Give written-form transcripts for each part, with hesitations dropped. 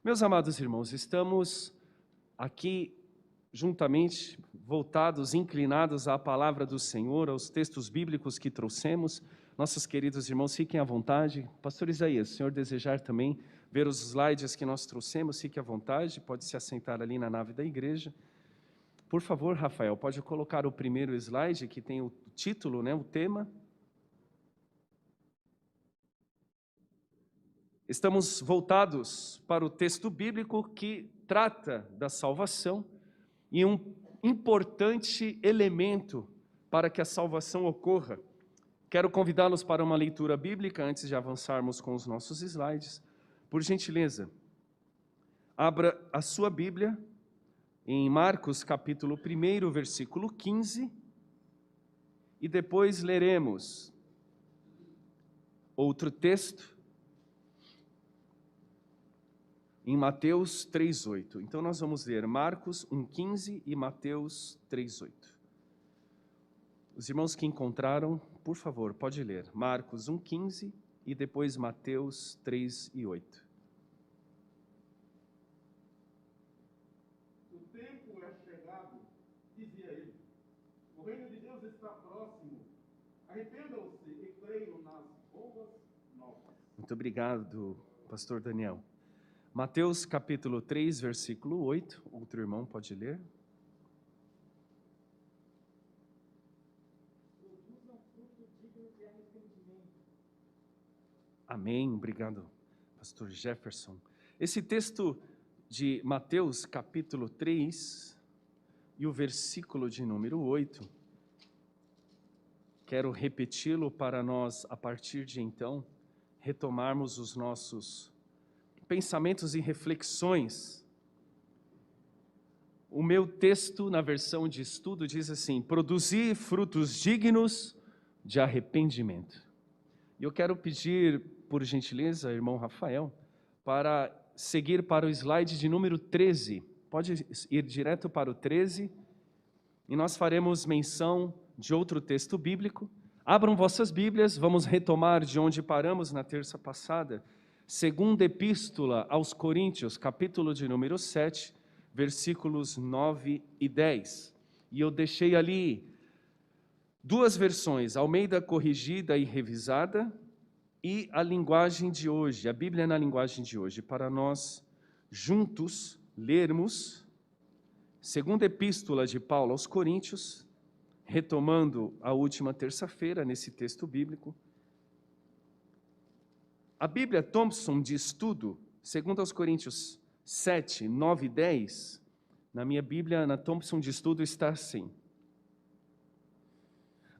Meus amados irmãos, estamos aqui juntamente voltados, inclinados à palavra do Senhor, aos textos bíblicos que trouxemos. Nossos queridos irmãos, fiquem à vontade. Pastor Isaías, se o senhor desejar também ver os slides que nós trouxemos, fique à vontade, pode se assentar ali na nave da igreja. Por favor, Rafael, pode colocar o primeiro slide que tem o título, o tema. Estamos voltados para o texto bíblico que trata da salvação e um importante elemento para que a salvação ocorra. Quero convidá-los para uma leitura bíblica antes de avançarmos com os nossos slides. Por gentileza, abra a sua Bíblia em Marcos capítulo 1, versículo 15, e depois leremos outro texto em Mateus 3,8. Então nós vamos ler Marcos 1,15 e Mateus 3,8. Os irmãos que encontraram, por favor, pode ler Marcos 1,15 e depois Mateus 3,8. O tempo é chegado, dizia ele. O reino de Deus está próximo. Arrependam-se e creiam nas boas novas. Muito obrigado, pastor Daniel. Mateus capítulo 3, versículo 8, outro irmão pode ler. Produzam fruto digno de arrependimento. Amém, obrigado, pastor Jefferson. Esse texto de Mateus capítulo 3 e o versículo de número 8, quero repeti-lo para nós, a partir de então, retomarmos os nossos pensamentos e reflexões. O meu texto, na versão de estudo, diz assim: produzir frutos dignos de arrependimento. E eu quero pedir, por gentileza, irmão Rafael, para seguir para o slide de número 13. Pode ir direto para o 13, e nós faremos menção de outro texto bíblico. Abram vossas Bíblias, vamos retomar de onde paramos na terça passada. Segunda Epístola aos Coríntios, capítulo de número 7, versículos 9 e 10. E eu deixei ali duas versões, Almeida corrigida e revisada, e a linguagem de hoje, a Bíblia na linguagem de hoje, para nós juntos lermos Segunda Epístola de Paulo aos Coríntios, retomando a última terça-feira nesse texto bíblico. A Bíblia Thompson de Estudo, 2 Coríntios 7, 9 e 10, na minha Bíblia, na Thompson de Estudo, está assim: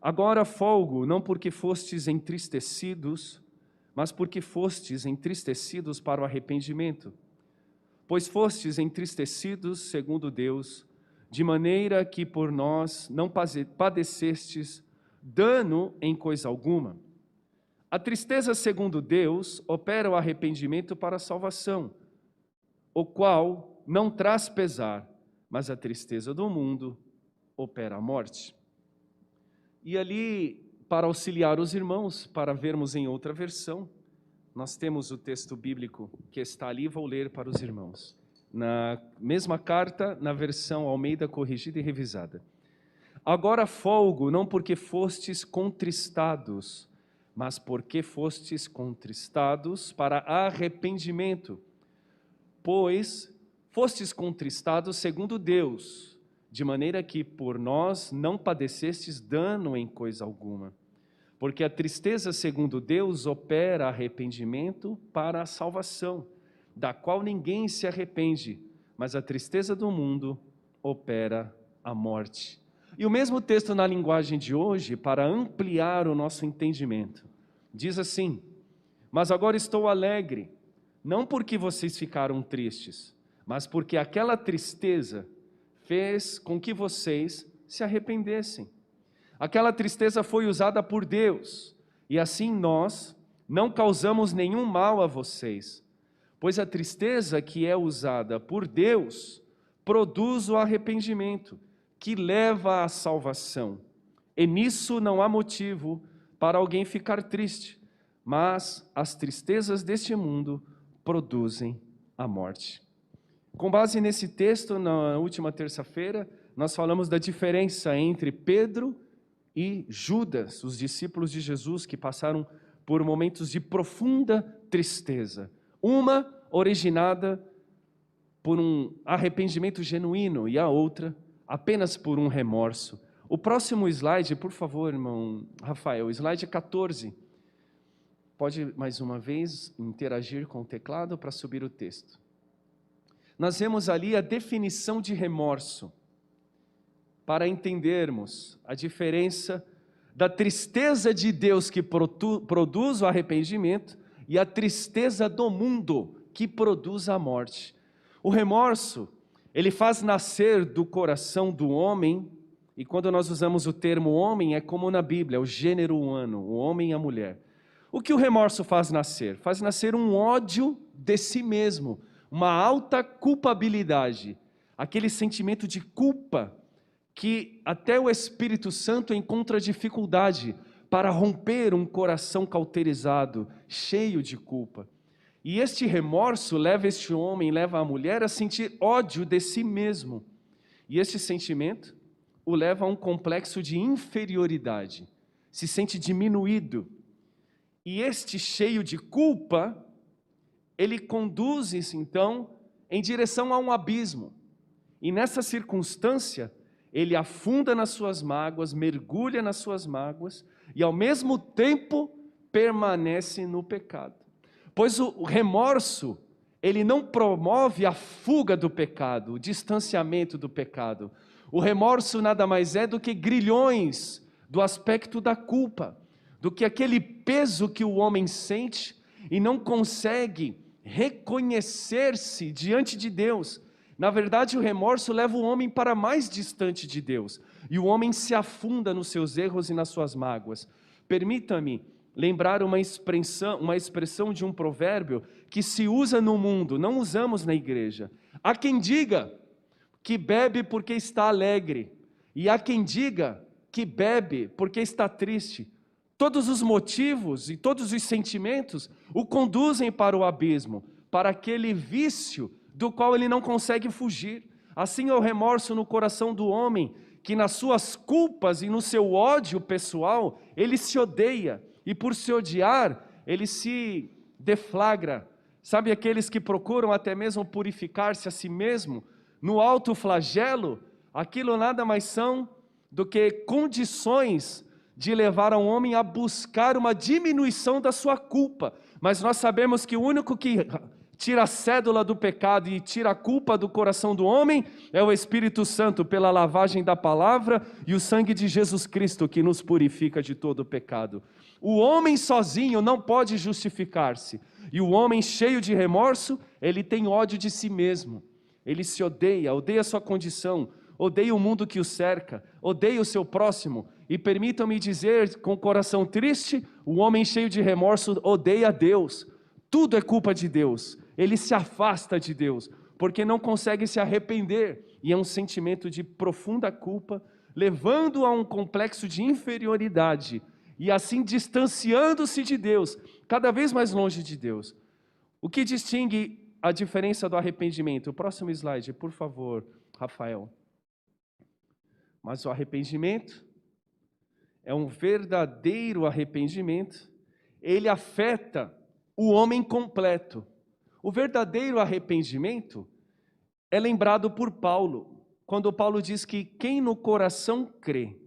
agora folgo, não porque fostes entristecidos, mas porque fostes entristecidos para o arrependimento. Pois fostes entristecidos segundo Deus, de maneira que por nós não padecestes dano em coisa alguma. A tristeza segundo Deus opera o arrependimento para a salvação, o qual não traz pesar, mas a tristeza do mundo opera a morte. E ali, para auxiliar os irmãos, para vermos em outra versão, nós temos o texto bíblico que está ali, vou ler para os irmãos. Na mesma carta, na versão Almeida corrigida e revisada. Agora folgo, não porque fostes contristados, mas porque fostes contristados para arrependimento, pois fostes contristados segundo Deus, de maneira que por nós não padecestes dano em coisa alguma. Porque a tristeza segundo Deus opera arrependimento para a salvação, da qual ninguém se arrepende, mas a tristeza do mundo opera a morte. E o mesmo texto na linguagem de hoje, para ampliar o nosso entendimento, diz assim: mas agora estou alegre, não porque vocês ficaram tristes, mas porque aquela tristeza fez com que vocês se arrependessem. Aquela tristeza foi usada por Deus, e assim nós não causamos nenhum mal a vocês, pois a tristeza que é usada por Deus produz o arrependimento, que leva à salvação. E nisso não há motivo para alguém ficar triste, mas as tristezas deste mundo produzem a morte. Com base nesse texto, na última terça-feira, nós falamos da diferença entre Pedro e Judas, os discípulos de Jesus que passaram por momentos de profunda tristeza. Uma originada por um arrependimento genuíno e a outra apenas por um remorso. O próximo slide, por favor, irmão Rafael, slide 14. Pode, mais uma vez, interagir com o teclado para subir o texto. Nós vemos ali a definição de remorso, para entendermos a diferença da tristeza de Deus que produz o arrependimento e a tristeza do mundo que produz a morte. O remorso, ele faz nascer do coração do homem, e quando nós usamos o termo homem, é como na Bíblia, o gênero humano, o homem e a mulher. O que o remorso faz nascer? Faz nascer um ódio de si mesmo, uma alta culpabilidade, aquele sentimento de culpa que até o Espírito Santo encontra dificuldade para romper um coração cauterizado, cheio de culpa. E este remorso leva este homem, leva a mulher a sentir ódio de si mesmo. E este sentimento o leva a um complexo de inferioridade, se sente diminuído. E este cheio de culpa, ele conduz então em direção a um abismo. E nessa circunstância, ele afunda nas suas mágoas, mergulha nas suas mágoas e ao mesmo tempo permanece no pecado. Pois o remorso, ele não promove a fuga do pecado, o distanciamento do pecado. O remorso nada mais é do que grilhões do aspecto da culpa, do que aquele peso que o homem sente e não consegue reconhecer-se diante de Deus. Na verdade, o remorso leva o homem para mais distante de Deus, e o homem se afunda nos seus erros e nas suas mágoas. Permita-me lembrar uma expressão de um provérbio que se usa no mundo, não usamos na igreja. Há quem diga que bebe porque está alegre, e há quem diga que bebe porque está triste. Todos os motivos e todos os sentimentos o conduzem para o abismo, para aquele vício do qual ele não consegue fugir. Assim é o remorso no coração do homem, que nas suas culpas e no seu ódio pessoal, ele se odeia, e por se odiar, ele se deflagra. Sabe aqueles que procuram até mesmo purificar-se a si mesmo, no alto flagelo? Aquilo nada mais são do que condições de levar ao homem a buscar uma diminuição da sua culpa. Mas nós sabemos que o único que tira a cédula do pecado e tira a culpa do coração do homem é o Espírito Santo, pela lavagem da palavra e o sangue de Jesus Cristo, que nos purifica de todo o pecado. O homem sozinho não pode justificar-se, e o homem cheio de remorso, ele tem ódio de si mesmo, ele se odeia, odeia a sua condição, odeia o mundo que o cerca, odeia o seu próximo. E permitam-me dizer, com o coração triste, o homem cheio de remorso odeia a Deus. Tudo é culpa de Deus. Ele se afasta de Deus, porque não consegue se arrepender. E é um sentimento de profunda culpa, levando a um complexo de inferioridade, e assim distanciando-se de Deus, cada vez mais longe de Deus. O que distingue a diferença do arrependimento? O próximo slide, por favor, Rafael. Mas o arrependimento é um verdadeiro arrependimento, ele afeta o homem completo. O verdadeiro arrependimento é lembrado por Paulo, quando Paulo diz que quem no coração crê,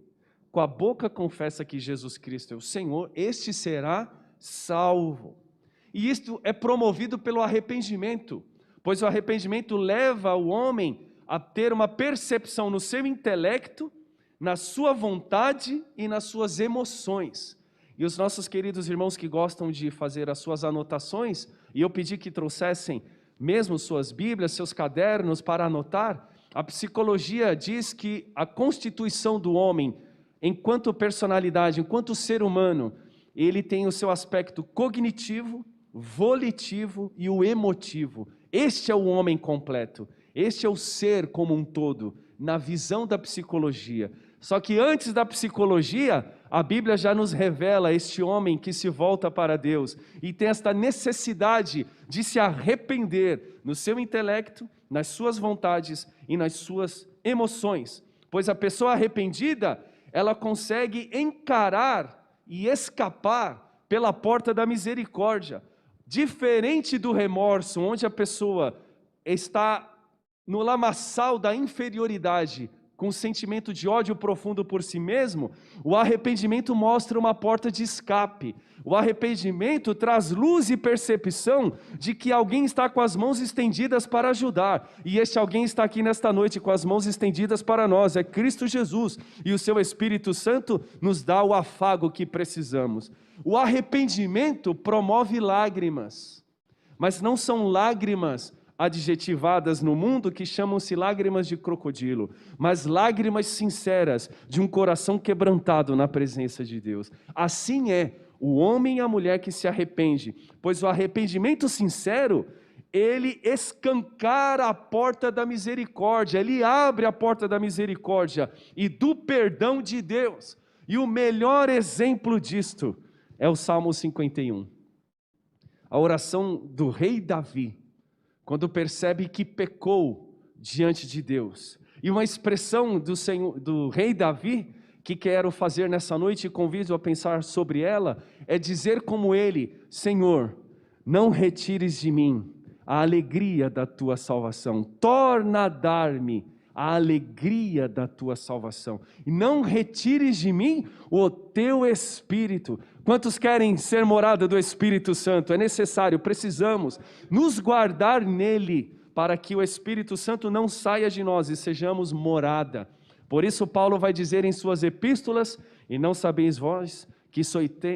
com a boca confessa que Jesus Cristo é o Senhor, este será salvo. E isto é promovido pelo arrependimento, pois o arrependimento leva o homem a ter uma percepção no seu intelecto, na sua vontade e nas suas emoções. E os nossos queridos irmãos que gostam de fazer as suas anotações, e eu pedi que trouxessem mesmo suas Bíblias, seus cadernos para anotar, a psicologia diz que a constituição do homem, enquanto personalidade, enquanto ser humano, ele tem o seu aspecto cognitivo, volitivo e o emotivo. Este é o homem completo, este é o ser como um todo, na visão da psicologia. Só que antes da psicologia, a Bíblia já nos revela este homem que se volta para Deus e tem esta necessidade de se arrepender no seu intelecto, nas suas vontades e nas suas emoções. Pois a pessoa arrependida, ela consegue encarar e escapar pela porta da misericórdia. Diferente do remorso, onde a pessoa está no lamaçal da inferioridade, com um sentimento de ódio profundo por si mesmo, o arrependimento mostra uma porta de escape. O arrependimento traz luz e percepção de que alguém está com as mãos estendidas para ajudar. E este alguém está aqui nesta noite com as mãos estendidas para nós, é Cristo Jesus. E o seu Espírito Santo nos dá o afago que precisamos. O arrependimento promove lágrimas, mas não são lágrimas adjetivadas no mundo que chamam-se lágrimas de crocodilo, mas lágrimas sinceras de um coração quebrantado na presença de Deus. Assim é o homem e a mulher que se arrepende, pois o arrependimento sincero, ele escancara a porta da misericórdia, ele abre a porta da misericórdia e do perdão de Deus. E o melhor exemplo disto é o Salmo 51. A oração do rei Davi, quando percebe que pecou diante de Deus. E uma expressão do rei Davi, que quero fazer nessa noite e convido a pensar sobre ela, é dizer como ele: Senhor, não retires de mim a alegria da tua salvação, torna a dar-me a alegria da tua salvação, e não retires de mim o teu Espírito. Quantos querem ser morada do Espírito Santo? É necessário, precisamos nos guardar nele, para que o Espírito Santo não saia de nós e sejamos morada. Por isso Paulo vai dizer em suas epístolas: e não sabeis vós que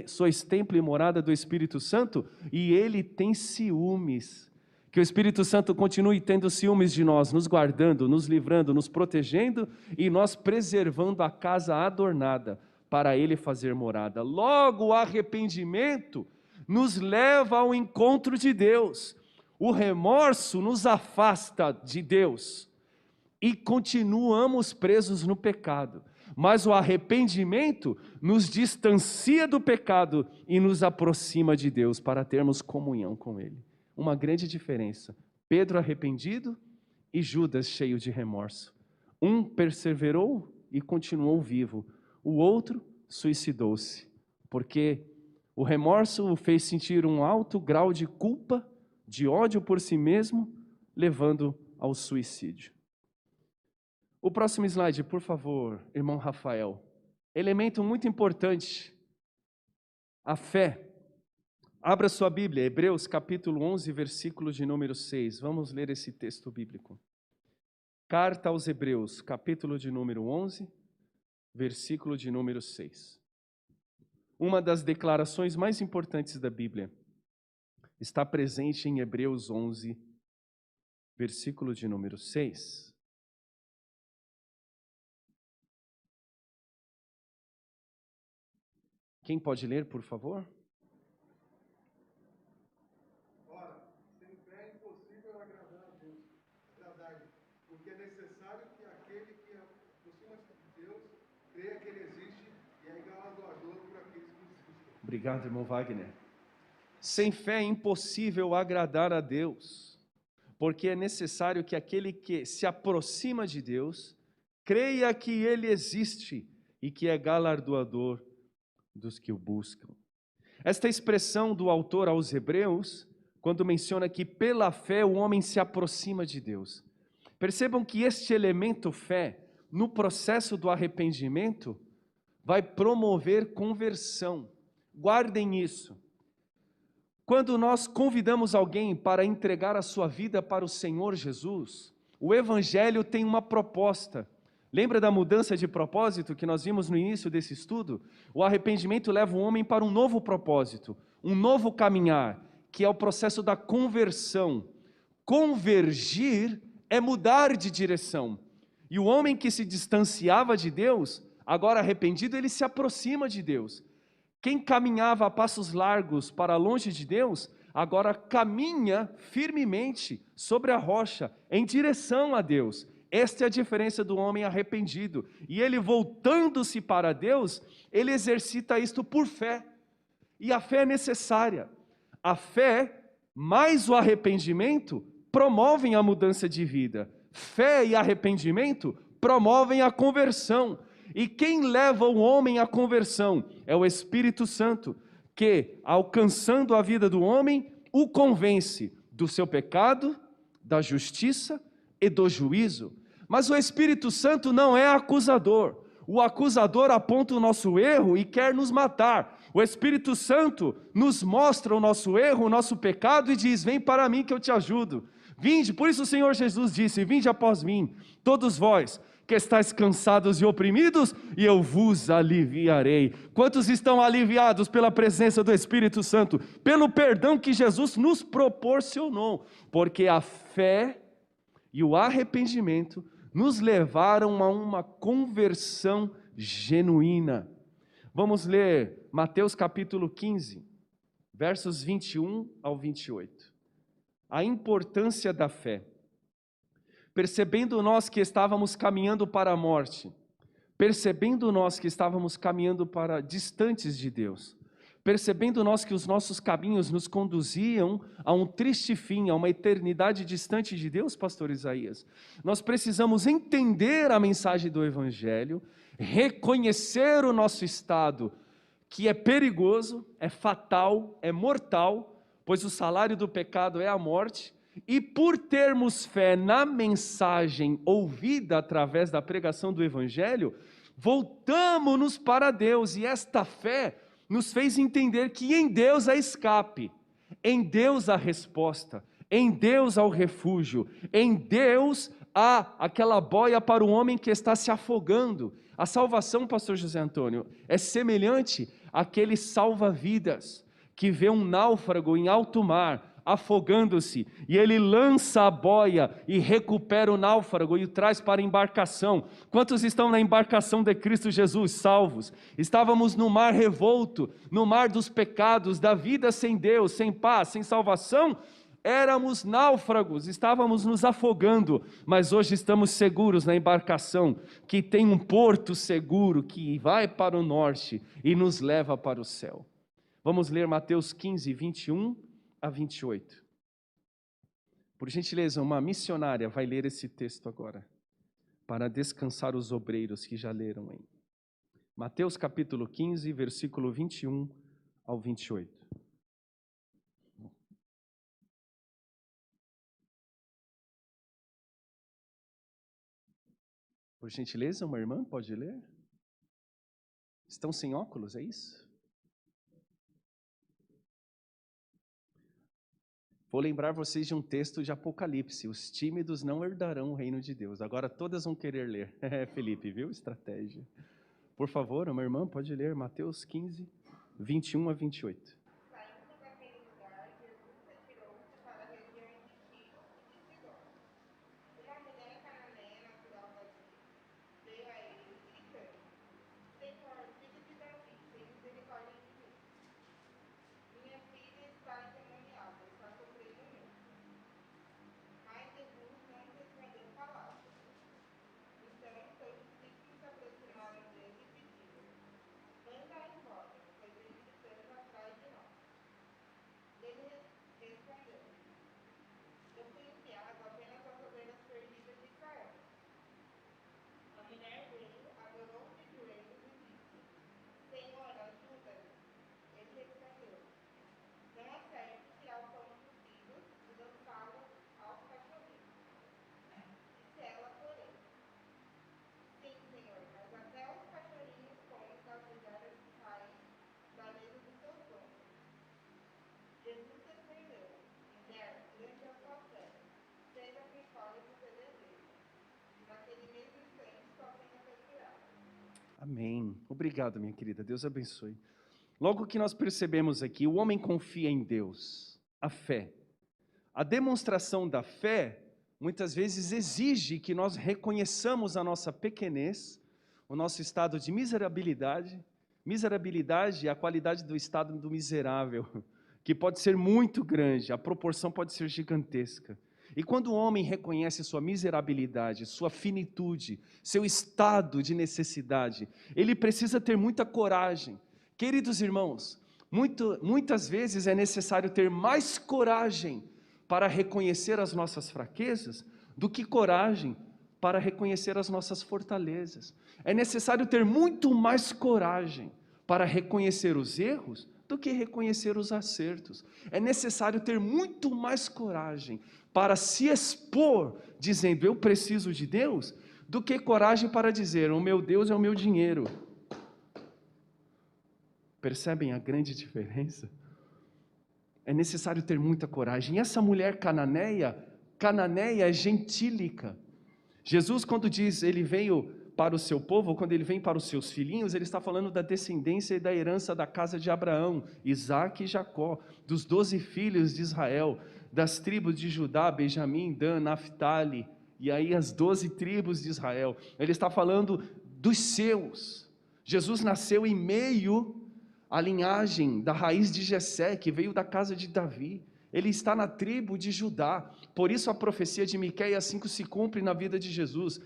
sois templo e morada do Espírito Santo, e ele tem ciúmes. Que o Espírito Santo continue tendo ciúmes de nós, nos guardando, nos livrando, nos protegendo e nós preservando a casa adornada para ele fazer morada. Logo, o arrependimento nos leva ao encontro de Deus. O remorso nos afasta de Deus e continuamos presos no pecado. Mas o arrependimento nos distancia do pecado e nos aproxima de Deus para termos comunhão com ele. Uma grande diferença: Pedro arrependido e Judas cheio de remorso. Um perseverou e continuou vivo, o outro suicidou-se, porque o remorso o fez sentir um alto grau de culpa, de ódio por si mesmo, levando ao suicídio. O próximo slide, por favor, irmão Rafael. Elemento muito importante: a fé. Abra sua Bíblia, Hebreus capítulo 11, versículo de número 6. Vamos ler esse texto bíblico. Carta aos Hebreus, capítulo de número 11, versículo de número 6. Uma das declarações mais importantes da Bíblia está presente em Hebreus 11, versículo de número 6. Quem pode ler, por favor? Porque é necessário que aquele que aproxima-se de Deus creia que ele existe e é galardoador por aqueles que existem. Obrigado, irmão Wagner. Sem fé é impossível agradar a Deus, porque é necessário que aquele que se aproxima de Deus creia que ele existe e que é galardoador dos que o buscam. Esta expressão do autor aos Hebreus, quando menciona que pela fé o homem se aproxima de Deus. Percebam que este elemento fé, no processo do arrependimento, vai promover conversão. Guardem isso. Quando nós convidamos alguém para entregar a sua vida para o Senhor Jesus, o Evangelho tem uma proposta. Lembra da mudança de propósito que nós vimos no início desse estudo? O arrependimento leva o homem para um novo propósito, um novo caminhar, que é o processo da conversão. Convergir é mudar de direção. E o homem que se distanciava de Deus, agora arrependido, ele se aproxima de Deus. Quem caminhava a passos largos para longe de Deus, agora caminha firmemente sobre a rocha, em direção a Deus. Esta é a diferença do homem arrependido. E ele, voltando-se para Deus, ele exercita isto por fé. E a fé é necessária. A fé, mais o arrependimento, promovem a mudança de vida. Fé e arrependimento promovem a conversão. E quem leva o homem à conversão é o Espírito Santo, que, alcançando a vida do homem, o convence do seu pecado, da justiça e do juízo. Mas o Espírito Santo não é acusador. O acusador aponta o nosso erro e quer nos matar. O Espírito Santo nos mostra o nosso erro, o nosso pecado e diz: vem para mim que eu te ajudo. Vinde, por isso o Senhor Jesus disse: vinde após mim, todos vós que estáis cansados e oprimidos, e eu vos aliviarei. Quantos estão aliviados pela presença do Espírito Santo? Pelo perdão que Jesus nos proporcionou. Porque a fé e o arrependimento nos levaram a uma conversão genuína. Vamos ler Mateus capítulo 15, versos 21 ao 28. A importância da fé. Percebendo nós que estávamos caminhando para a morte, percebendo nós que estávamos caminhando para distantes de Deus, percebendo nós que os nossos caminhos nos conduziam a um triste fim, a uma eternidade distante de Deus, pastor Isaías, nós precisamos entender a mensagem do Evangelho, reconhecer o nosso estado, que é perigoso, é fatal, é mortal, pois o salário do pecado é a morte. E por termos fé na mensagem ouvida através da pregação do Evangelho, voltamos-nos para Deus, e esta fé nos fez entender que em Deus há escape, em Deus há resposta, em Deus há o refúgio, em Deus há aquela boia para o homem que está se afogando. A salvação, pastor José Antônio, é semelhante àquele salva-vidas que vê um náufrago em alto mar, afogando-se, e ele lança a boia e recupera o náufrago e o traz para a embarcação. Quantos estão na embarcação de Cristo Jesus, salvos? Estávamos no mar revolto, no mar dos pecados, da vida sem Deus, sem paz, sem salvação. Éramos náufragos, estávamos nos afogando, mas hoje estamos seguros na embarcação, que tem um porto seguro, que vai para o norte e nos leva para o céu. Vamos ler Mateus 15, 21 a 28. Por gentileza, uma missionária vai ler esse texto agora, para descansar os obreiros que já leram aí. Mateus capítulo 15, versículo 21 ao 28. Por gentileza, uma irmã pode ler? Estão sem óculos, é isso? Vou lembrar vocês de um texto de Apocalipse: os tímidos não herdarão o reino de Deus. Agora todas vão querer ler. Felipe, viu? Estratégia. Por favor, uma irmã pode ler Mateus 15, 21 a 28. Saindo daquele lugar, Jesus retirou-se para a região de Tiro e de Sidom. Uma mulher cananeia natural dali veio a ele gritando: Senhor, filho de Davi, tem misericórdia de mim. Minha filha está endemoniada, está sofrendo muito. Mas Jesus não respondeu palavra. Então seus discípulos se aproximaram dele e pediram: manda-a embora, pois vem gritando atrás de nós. Ele respondeu: eu fui enviado apenas às ovelhas perdidas de Israel. A mulher veio, adorou de joelhos e disse: Senhor, ajuda-me. Ele respondeu: não é certo tirar o pão dos filhos e lançá-lo aos cachorrinhos. Disse ela, porém: sim, Senhor, mas até os cachorrinhos comem das migalhas que caem da mesa dos seus donos. Jesus respondeu: mulher, grande é a sua fé, seja conforme você deseja. E naquele mesmo instante sua filha foi curada. Amém. Obrigado, minha querida. Deus abençoe. Logo que nós percebemos aqui, o homem confia em Deus, a fé. A demonstração da fé, muitas vezes, exige que nós reconheçamos a nossa pequenez, o nosso estado de miserabilidade. Miserabilidade é a qualidade do estado do miserável, que pode ser muito grande, a proporção pode ser gigantesca. E quando o homem reconhece sua miserabilidade, sua finitude, seu estado de necessidade, ele precisa ter muita coragem. Queridos irmãos, muitas vezes é necessário ter mais coragem para reconhecer as nossas fraquezas do que coragem para reconhecer as nossas fortalezas. É necessário ter muito mais coragem para reconhecer os erros do que reconhecer os acertos. É necessário ter muito mais coragem para se expor, dizendo, eu preciso de Deus, do que coragem para dizer, o meu Deus é o meu dinheiro. Percebem a grande diferença? É necessário ter muita coragem. E essa mulher cananeia é gentílica. Jesus, quando diz, ele veio para o seu povo, quando ele vem para os seus filhinhos, ele está falando da descendência e da herança da casa de Abraão, Isaque e Jacó, dos 12 filhos de Israel, das tribos de Judá, Benjamim, Dan, Naftali, e aí as 12 tribos de Israel. Ele está falando dos seus. Jesus nasceu em meio à linhagem da raiz de Jessé, que veio da casa de Davi. Ele está na tribo de Judá, por isso a profecia de Miqueias 5 se cumpre na vida de Jesus.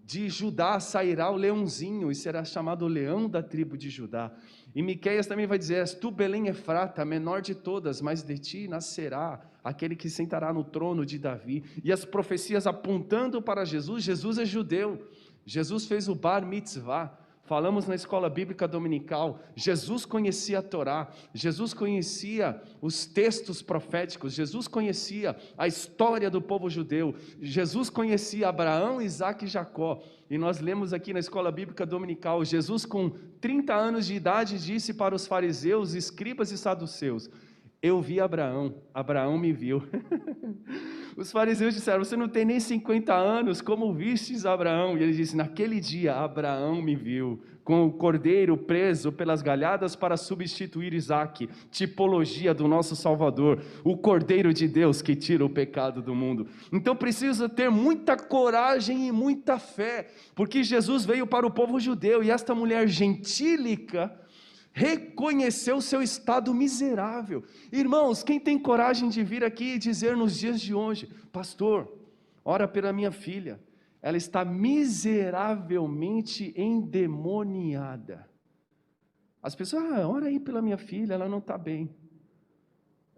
De Judá sairá o leãozinho e será chamado o leão da tribo de Judá. E Miqueias também vai dizer, és tu Belém Efrata, a menor de todas, mas de ti nascerá aquele que sentará no trono de Davi. E as profecias apontando para Jesus, Jesus é judeu, Jesus fez o bar mitzvah. Falamos na escola bíblica dominical, Jesus conhecia a Torá, Jesus conhecia os textos proféticos, Jesus conhecia a história do povo judeu, Jesus conhecia Abraão, Isaque e Jacó. E nós lemos aqui na escola bíblica dominical, Jesus com 30 anos de idade disse para os fariseus, escribas e saduceus, eu vi Abraão, Abraão me viu. Os fariseus disseram, você não tem nem 50 anos, como vistes Abraão? E ele disse, naquele dia Abraão me viu, com o cordeiro preso pelas galhadas para substituir Isaque, tipologia do nosso Salvador, o cordeiro de Deus que tira o pecado do mundo. Então precisa ter muita coragem e muita fé, porque Jesus veio para o povo judeu, e esta mulher gentílica reconheceu seu estado miserável. Irmãos, quem tem coragem de vir aqui e dizer nos dias de hoje, pastor, ora pela minha filha, ela está miseravelmente endemoniada. As pessoas, ora aí pela minha filha, ela não está bem.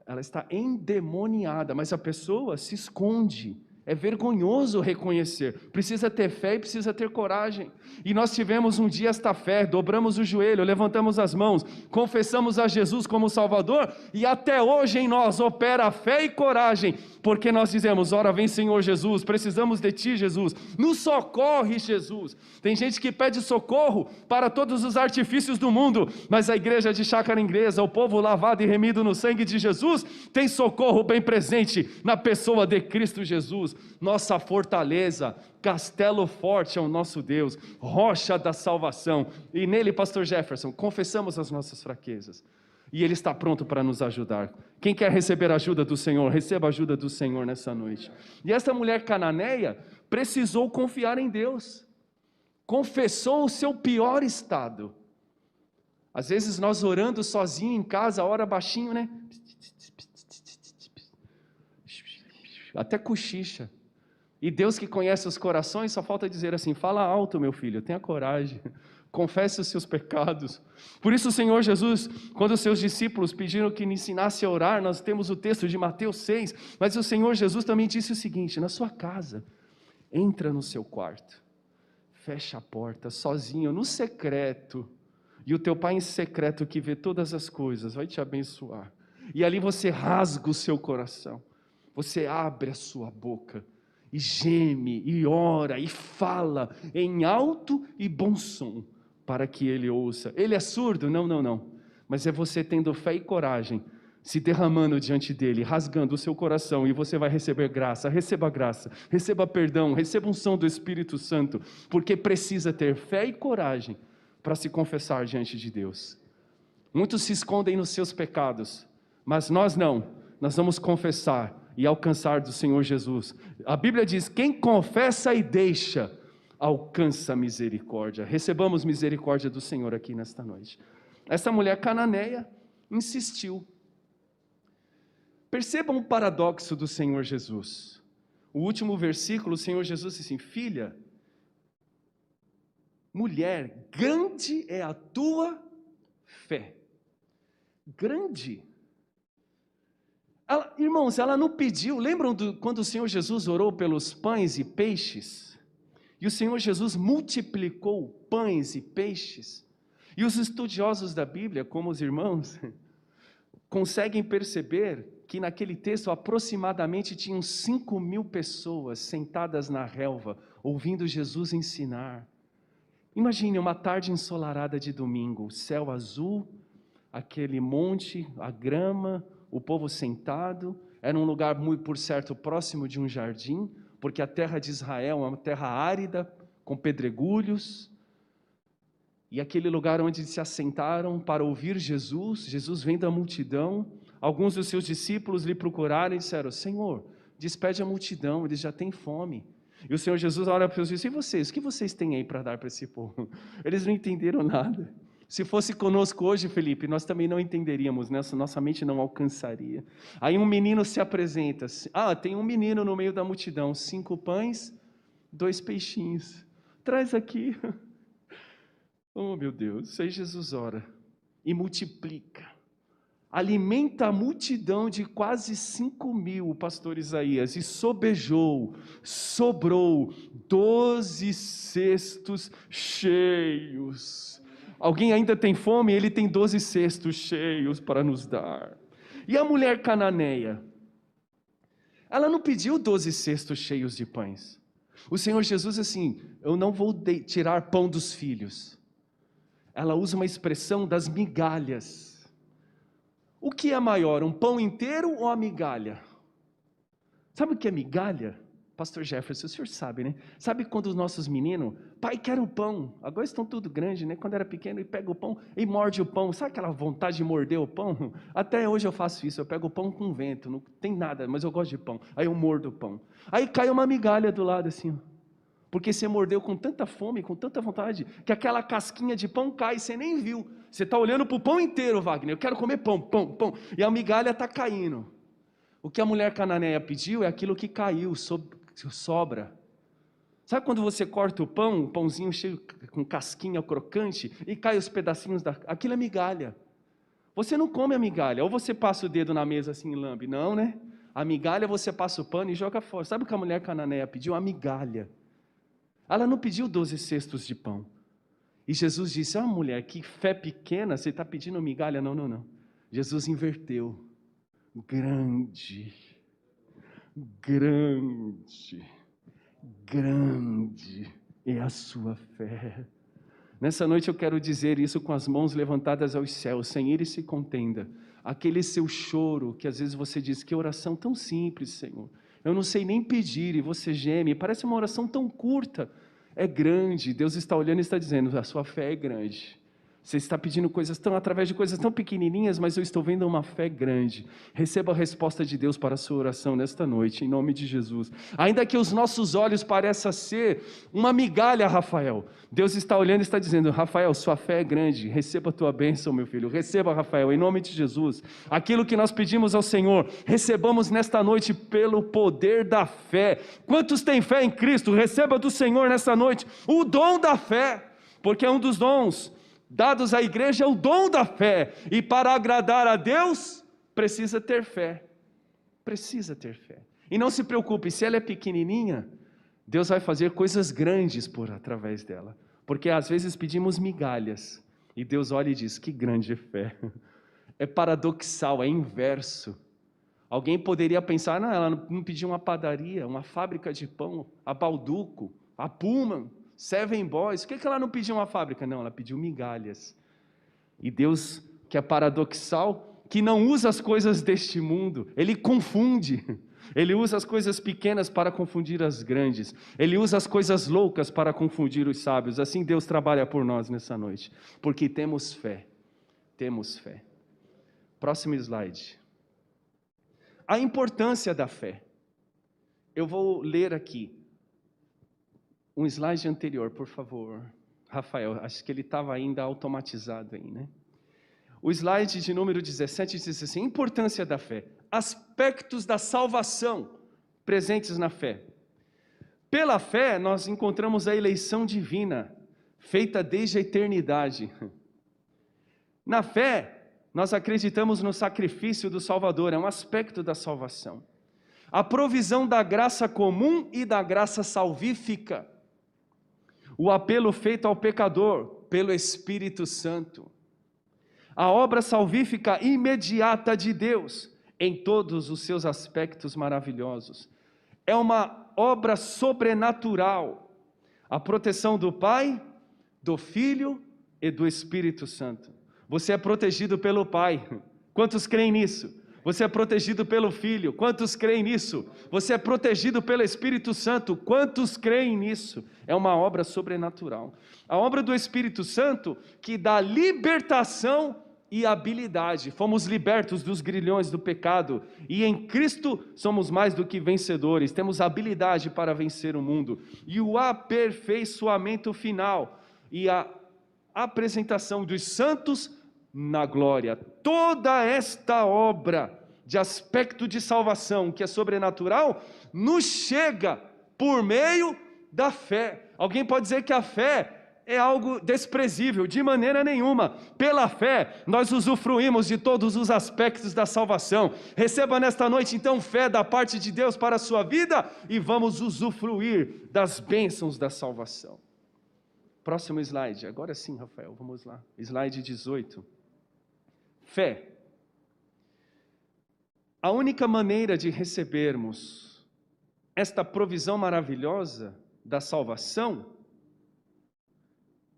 Ela está endemoniada, mas a pessoa se esconde. É vergonhoso reconhecer, precisa ter fé e precisa ter coragem. E nós tivemos um dia esta fé, dobramos o joelho, levantamos as mãos, confessamos a Jesus como Salvador, e até hoje em nós opera fé e coragem, porque nós dizemos, ora vem Senhor Jesus, precisamos de Ti Jesus, nos socorre Jesus. Tem gente que pede socorro para todos os artifícios do mundo, mas a igreja de Chácara Inglesa, o povo lavado e remido no sangue de Jesus, tem socorro bem presente na pessoa de Cristo Jesus. Nossa fortaleza, castelo forte é o nosso Deus, rocha da salvação, e nele, pastor Jefferson, confessamos as nossas fraquezas, e Ele está pronto para nos ajudar. Quem quer receber a ajuda do Senhor, receba a ajuda do Senhor nessa noite. E essa mulher cananeia precisou confiar em Deus, confessou o seu pior estado. Às vezes nós orando sozinho em casa, ora baixinho, né? Até cochicha, e Deus que conhece os corações, só falta dizer assim, fala alto meu filho, tenha coragem, confesse os seus pecados. Por isso o Senhor Jesus, quando os seus discípulos pediram que lhe ensinasse a orar, nós temos o texto de Mateus 6, mas o Senhor Jesus também disse o seguinte, na sua casa, entra no seu quarto, fecha a porta, sozinho, no secreto, e o teu Pai em secreto que vê todas as coisas, vai te abençoar, e ali você rasga o seu coração, você abre a sua boca, e geme, e ora, e fala, em alto e bom som, para que Ele ouça. Ele é surdo? Não, mas é você tendo fé e coragem, se derramando diante dEle, rasgando o seu coração, e você vai receber graça, receba perdão, receba unção do Espírito Santo, porque precisa ter fé e coragem, para se confessar diante de Deus. Muitos se escondem nos seus pecados, mas nós não, nós vamos confessar, e alcançar do Senhor Jesus. A Bíblia diz, quem confessa e deixa, alcança misericórdia. Recebamos misericórdia do Senhor aqui nesta noite. Essa mulher cananeia insistiu. Percebam o paradoxo do Senhor Jesus. O último versículo, o Senhor Jesus disse assim: filha, mulher, grande é a tua fé. Grande. Irmãos, ela não pediu, lembram quando o Senhor Jesus orou pelos pães e peixes? E o Senhor Jesus multiplicou pães e peixes. E os estudiosos da Bíblia, como os irmãos, conseguem perceber que naquele texto aproximadamente tinham 5.000 pessoas sentadas na relva, ouvindo Jesus ensinar. Imagine uma tarde ensolarada de domingo, céu azul, aquele monte, a grama, o povo sentado. Era um lugar, muito, por certo, próximo de um jardim, porque a terra de Israel é uma terra árida, com pedregulhos. E aquele lugar onde se assentaram para ouvir Jesus, Jesus vem da multidão. Alguns dos seus discípulos lhe procuraram e disseram: Senhor, despede a multidão, eles já têm fome. E o Senhor Jesus olha para eles e diz: e vocês, o que vocês têm aí para dar para esse povo? Eles não entenderam nada. Se fosse conosco hoje, Felipe, nós também não entenderíamos, nossa mente não alcançaria. Aí um menino se apresenta, tem um menino no meio da multidão, 5 pães, 2 peixinhos, traz aqui. Oh meu Deus, aí Jesus ora e multiplica, alimenta a multidão de quase 5.000, o pastor Isaías, e sobrou 12 cestos cheios. Alguém ainda tem fome? Ele tem 12 cestos cheios para nos dar. E a mulher cananeia? Ela não pediu 12 cestos cheios de pães. O Senhor Jesus assim: eu não vou tirar pão dos filhos. Ela usa uma expressão das migalhas. O que é maior, um pão inteiro ou a migalha? Sabe o que é migalha? Pastor Jefferson, o senhor sabe, né? Sabe quando os nossos meninos, pai, quero o pão. Agora estão tudo grande, né? Quando era pequeno, ele pega o pão e morde o pão. Sabe aquela vontade de morder o pão? Até hoje eu faço isso, eu pego o pão com vento, não tem nada, mas eu gosto de pão. Aí eu mordo o pão. Aí cai uma migalha do lado assim, ó. Porque você mordeu com tanta fome, com tanta vontade, que aquela casquinha de pão cai, você nem viu. Você está olhando para o pão inteiro, Wagner. Eu quero comer pão. E a migalha está caindo. O que a mulher cananeia pediu é aquilo que caiu, sobra. Sabe quando você corta o pão, um pãozinho cheio com casquinha crocante, e cai os pedacinhos aquilo é migalha. Você não come a migalha, ou você passa o dedo na mesa assim e lambe. Não, né? A migalha você passa o pano e joga fora. Sabe o que a mulher cananeia pediu? A migalha. Ela não pediu 12 cestos de pão. E Jesus disse: mulher, que fé pequena, você está pedindo migalha? Não. Jesus inverteu. Grande é a sua fé. Nessa noite eu quero dizer isso com as mãos levantadas aos céus, sem ir e se contenda. Aquele seu choro, que às vezes você diz: que oração tão simples, Senhor. Eu não sei nem pedir, e você geme, parece uma oração tão curta. É grande, Deus está olhando e está dizendo: a sua fé é grande. Você está pedindo coisas através de coisas tão pequenininhas, mas eu estou vendo uma fé grande. Receba a resposta de Deus para a sua oração nesta noite, em nome de Jesus. Ainda que os nossos olhos pareçam ser uma migalha, Rafael, Deus está olhando e está dizendo: Rafael, sua fé é grande, receba a tua bênção, meu filho. Receba, Rafael, em nome de Jesus. Aquilo que nós pedimos ao Senhor, recebamos nesta noite pelo poder da fé. Quantos têm fé em Cristo? Receba do Senhor nesta noite o dom da fé, porque é um dos dons dados à igreja, é o dom da fé, e para agradar a Deus, precisa ter fé, e não se preocupe, se ela é pequenininha, Deus vai fazer coisas grandes através dela, porque às vezes pedimos migalhas, e Deus olha e diz: que grande fé. É paradoxal, é inverso. Alguém poderia pensar: não, ela não pediu uma padaria, uma fábrica de pão, a Balduco, a Pullman, Seven Boys, por que ela não pediu uma fábrica? Não, ela pediu migalhas. E Deus, que é paradoxal, que não usa as coisas deste mundo, Ele confunde. Ele usa as coisas pequenas para confundir as grandes. Ele usa as coisas loucas para confundir os sábios. Assim Deus trabalha por nós nessa noite, porque temos fé. Próximo slide. A importância da fé. Eu vou ler aqui. Um slide anterior, por favor. Rafael, acho que ele estava ainda automatizado aí, né? O slide de número 17 diz assim: importância da fé. Aspectos da salvação. presentes na fé. Pela fé, nós encontramos a eleição divina, feita desde a eternidade. Na fé, nós acreditamos no sacrifício do Salvador, é um aspecto da salvação. A provisão da graça comum e da graça salvífica. O apelo feito ao pecador pelo Espírito Santo. A obra salvífica imediata de Deus, em todos os seus aspectos maravilhosos. É uma obra sobrenatural. A proteção do Pai, do Filho e do Espírito Santo. Você é protegido pelo Pai. Quantos creem nisso? Você é protegido pelo Filho. Quantos creem nisso? Você é protegido pelo Espírito Santo. Quantos creem nisso? É uma obra sobrenatural. A obra do Espírito Santo que dá libertação e habilidade. Fomos libertos dos grilhões do pecado e em Cristo somos mais do que vencedores. Temos habilidade para vencer o mundo. E o aperfeiçoamento final e a apresentação dos santos na glória. Toda esta obra de aspecto de salvação, que é sobrenatural, nos chega por meio da fé. Alguém pode dizer que a fé é algo desprezível? De maneira nenhuma. Pela fé, nós usufruímos de todos os aspectos da salvação. Receba nesta noite, então, fé da parte de Deus para a sua vida e vamos usufruir das bênçãos da salvação. Próximo slide. Agora sim, Rafael, vamos lá. Slide 18. Fé. A única maneira de recebermos esta provisão maravilhosa da salvação.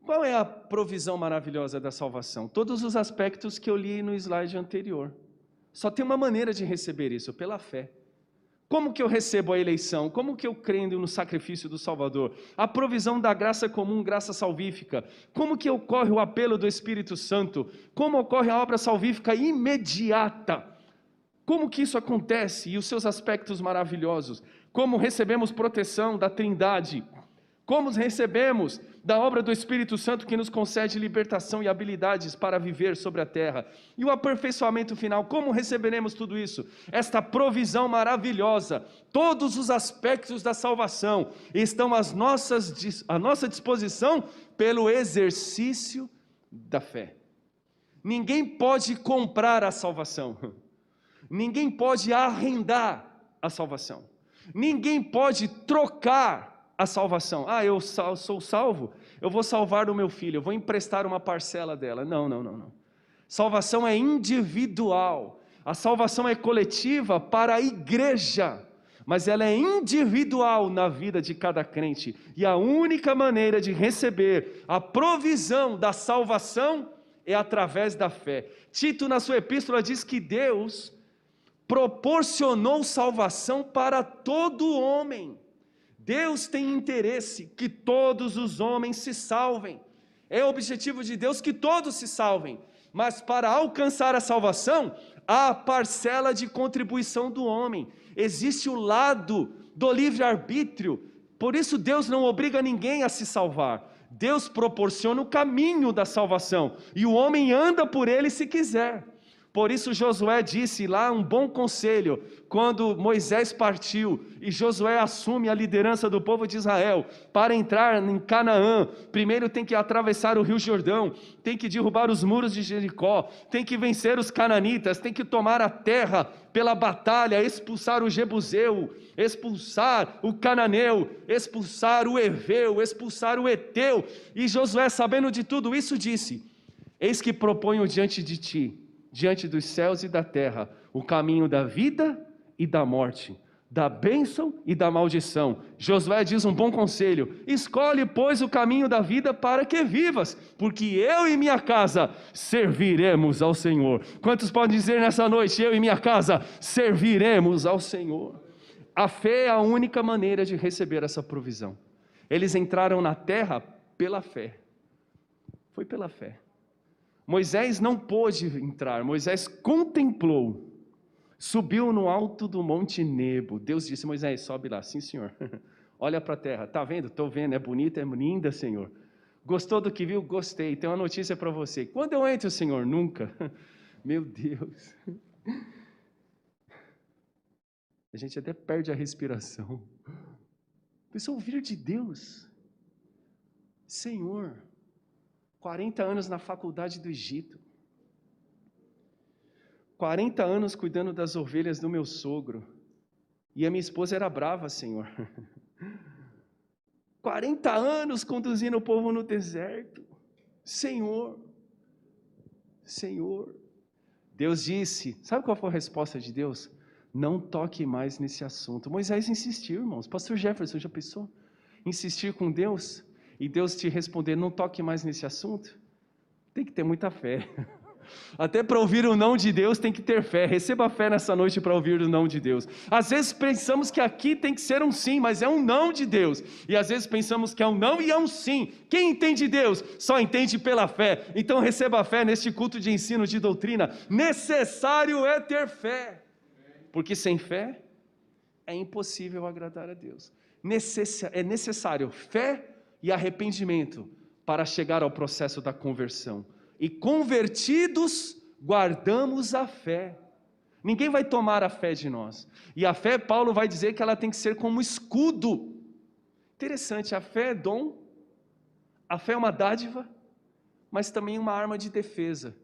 Qual é a provisão maravilhosa da salvação? Todos os aspectos que eu li no slide anterior. Só tem uma maneira de receber isso, pela fé. Como que eu recebo a eleição? Como que eu creio no sacrifício do Salvador? A provisão da graça comum, graça salvífica. Como que ocorre o apelo do Espírito Santo? Como ocorre a obra salvífica imediata? Como que isso acontece? E os seus aspectos maravilhosos? Como recebemos proteção da Trindade? Como recebemos da obra do Espírito Santo que nos concede libertação e habilidades para viver sobre a terra? E o aperfeiçoamento final, como receberemos tudo isso? Esta provisão maravilhosa, todos os aspectos da salvação estão à nossa disposição pelo exercício da fé. Ninguém pode comprar a salvação. Ninguém pode arrendar a salvação. Ninguém pode trocar a salvação. Eu sou salvo, eu vou salvar o meu filho, eu vou emprestar uma parcela dela. Não. Salvação é individual. A salvação é coletiva para a igreja, mas ela é individual na vida de cada crente. E a única maneira de receber a provisão da salvação é através da fé. Tito, na sua epístola, diz que Deus proporcionou salvação para todo homem. Deus tem interesse que todos os homens se salvem. É o objetivo de Deus que todos se salvem. Mas para alcançar a salvação, há a parcela de contribuição do homem. Existe o lado do livre-arbítrio. Por isso Deus não obriga ninguém a se salvar. Deus proporciona o caminho da salvação. E o homem anda por ele se quiser. Por isso Josué disse lá um bom conselho, quando Moisés partiu e Josué assume a liderança do povo de Israel, para entrar em Canaã, primeiro tem que atravessar o rio Jordão, tem que derrubar os muros de Jericó, tem que vencer os cananitas, tem que tomar a terra pela batalha, expulsar o Jebuseu, expulsar o cananeu, expulsar o heveu, expulsar o eteu, e Josué, sabendo de tudo isso, disse: eis que proponho diante de ti, diante dos céus e da terra, o caminho da vida e da morte, da bênção e da maldição. Josué diz um bom conselho: escolhe, pois, o caminho da vida para que vivas, porque eu e minha casa serviremos ao Senhor. Quantos podem dizer nessa noite: eu e minha casa serviremos ao Senhor? A fé é a única maneira de receber essa provisão. Eles entraram na terra pela fé. Foi pela fé. Moisés não pôde entrar, Moisés contemplou, subiu no alto do monte Nebo. Deus disse: Moisés, sobe lá. Sim, Senhor. Olha para a terra. Está vendo? Estou vendo, é bonita, é linda, Senhor. Gostou do que viu? Gostei. Tem uma notícia para você. Quando eu entro, Senhor? Nunca. Meu Deus. A gente até perde a respiração. Precisa ouvir de Deus. Senhor, 40 anos na faculdade do Egito. 40 anos cuidando das ovelhas do meu sogro. E a minha esposa era brava, Senhor. 40 anos conduzindo o povo no deserto. Senhor, Senhor. Deus disse, sabe qual foi a resposta de Deus? Não toque mais nesse assunto. Moisés insistiu, irmãos. Pastor Jefferson, já pensou? Insistir com Deus e Deus te responder, não toque mais nesse assunto? Tem que ter muita fé. Até para ouvir o não de Deus tem que ter fé. Receba fé nessa noite para ouvir o não de Deus. Às vezes pensamos que aqui tem que ser um sim, mas é um não de Deus. E às vezes pensamos que é um não e é um sim. Quem entende Deus só entende pela fé. Então receba fé neste culto de ensino de doutrina. Necessário é ter fé. Porque sem fé é impossível agradar a Deus. É necessário fé e arrependimento para chegar ao processo da conversão. E convertidos, guardamos a fé. Ninguém vai tomar a fé de nós. E a fé, Paulo vai dizer que ela tem que ser como escudo. Interessante, a fé é dom, a fé é uma dádiva, mas também uma arma de defesa.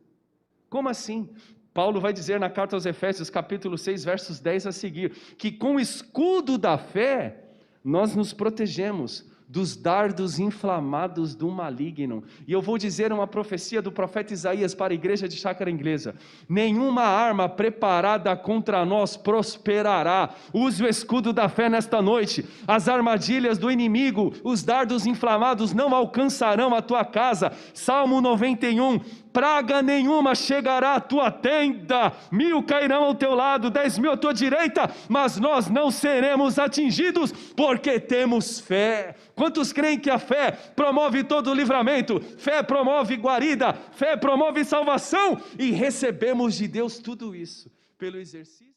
Como assim? Paulo vai dizer na carta aos Efésios, capítulo 6, versos 10 a seguir, que com o escudo da fé, nós nos protegemos dos dardos inflamados do maligno. E eu vou dizer uma profecia do profeta Isaías para a igreja de Chácara Inglesa: nenhuma arma preparada contra nós prosperará. Use o escudo da fé nesta noite. As armadilhas do inimigo, os dardos inflamados não alcançarão a tua casa. Salmo 91: praga nenhuma chegará à tua tenda, 1000 cairão ao teu lado, 10.000 à tua direita, mas nós não seremos atingidos, porque temos fé. Quantos creem que a fé promove todo o livramento? Fé promove guarida, fé promove salvação, e recebemos de Deus tudo isso pelo exercício